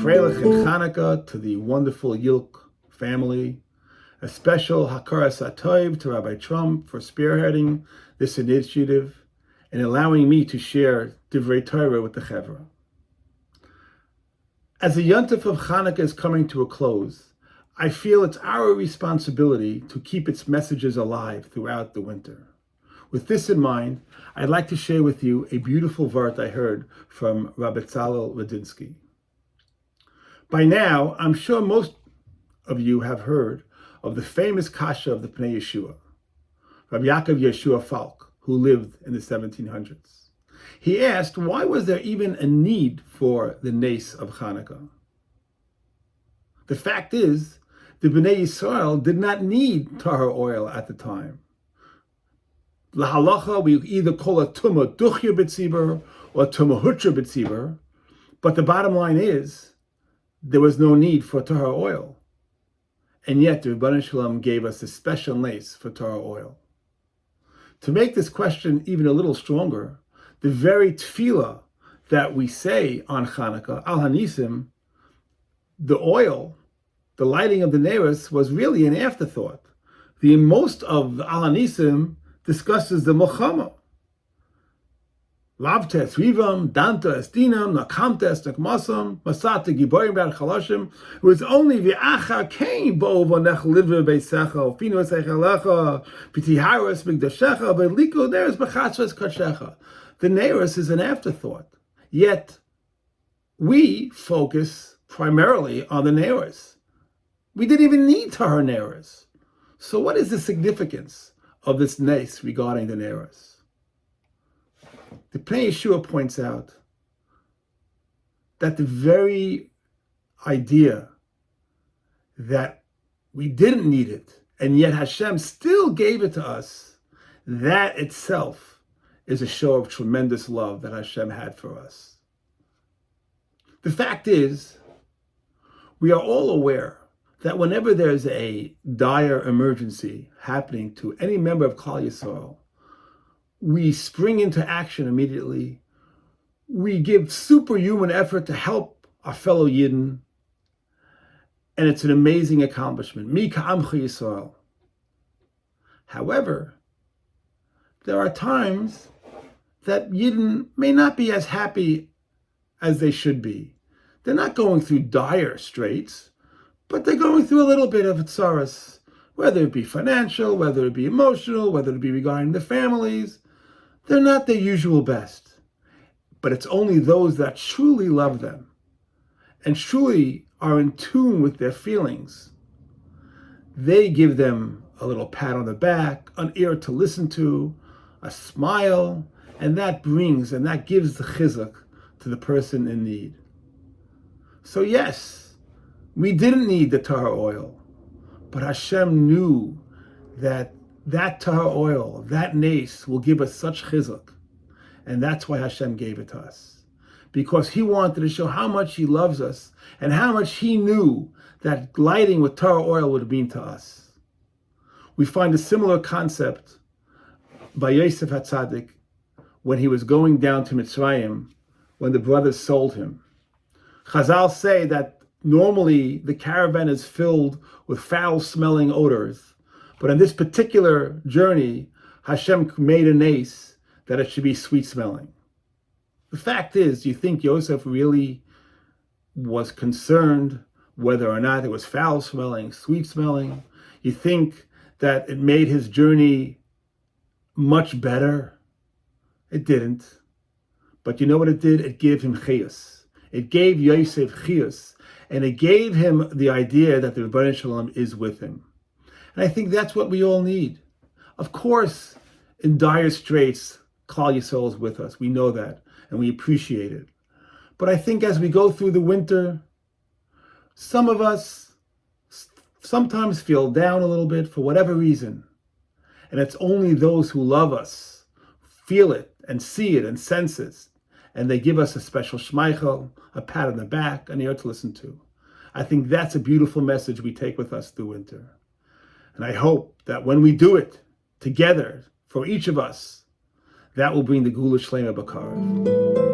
Freilich and Chanukah to the wonderful YILC family. A special Hakaras Atov to Rabbi Trump for spearheading this initiative and allowing me to share Divrei Torah with the Chevra. As the Yontif of Chanukah is coming to a close, I feel it's our responsibility to keep its messages alive throughout the winter. With this in mind, I'd like to share with you a beautiful vart I heard from Rabbi Tzalel Radinsky. By now, I'm sure most of you have heard of the famous Kasha of the Pnei Yeshua, Rabbi Yaakov Yeshua Falk, who lived in the 1700s. He asked, why was there even a need for the Nes of Chanukah? The fact is, the Bnei Yisrael did not need tahor oil at the time. Lahalacha, we either call it Tumah Duchya B'tzibur or Tumah Hutra B'tzibur, but the bottom line is, there was no need for tahor oil. And yet, the Rebbeinu Shalom gave us a special nes for tahor oil. To make this question even a little stronger, the very tefillah that we say on Chanukah, Al Hanisim, the oil, the lighting of the neiros was really an afterthought. The most of the Al Hanisim discusses the Mochama. Lavtes Rivam, Danta Estinam, Nakamtes Nakmasam, Masata Giborim Bar Chalashim. It was only V'acha came Bo Vonech Liver Beisecha, Fino Sechalecha, Pitiharas Migdashecha, Veliko Neres Bachachas Kachecha. The Neres is an afterthought. Yet, we focus primarily on the Neres. We didn't even need tahor Neres. So what is the significance of this nes regarding the Neres? The Pnei Yeshua points out that the very idea that we didn't need it, and yet Hashem still gave it to us, that itself is a show of tremendous love that Hashem had for us. The fact is, we are all aware that whenever there's a dire emergency happening to any member of Klal Yisrael, we spring into action immediately. We give superhuman effort to help our fellow Yidden, and it's an amazing accomplishment. Mi ka'amcha Yisrael. However, there are times that Yidden may not be as happy as they should be. They're not going through dire straits, but they're going through a little bit of tsaras, whether it be financial, whether it be emotional, whether it be regarding the families. They're not their usual best, but it's only those that truly love them and truly are in tune with their feelings. They give them a little pat on the back, an ear to listen to, a smile, and that brings and that gives the chizuk to the person in need. So yes, we didn't need the tahor oil, but Hashem knew that tahor oil, that nes, will give us such chizuk. And that's why Hashem gave it to us. Because He wanted to show how much He loves us and how much He knew that lighting with tahor oil would mean to us. We find a similar concept by Yosef HaTzadik when he was going down to Mitzrayim, when the brothers sold him. Chazal say that normally the caravan is filled with foul-smelling odors, but on this particular journey, Hashem made a nes that it should be sweet-smelling. The fact is, do you think Yosef really was concerned whether or not it was foul-smelling, sweet-smelling? You think that it made his journey much better? It didn't. But you know what it did? It gave him chiyus. It gave Yosef chiyus, and it gave him the idea that the Rebbeinu Shalom is with him. And I think that's what we all need. Of course, in dire straits, Klal Yisrael is with us. We know that, and we appreciate it. But I think as we go through the winter, some of us sometimes feel down a little bit for whatever reason. And it's only those who love us feel it and see it and sense it. And they give us a special shmeichel, a pat on the back, an ear to listen to. I think that's a beautiful message we take with us through winter. And I hope that when we do it together, for each of us, that will bring the Gula Shlema Bakar.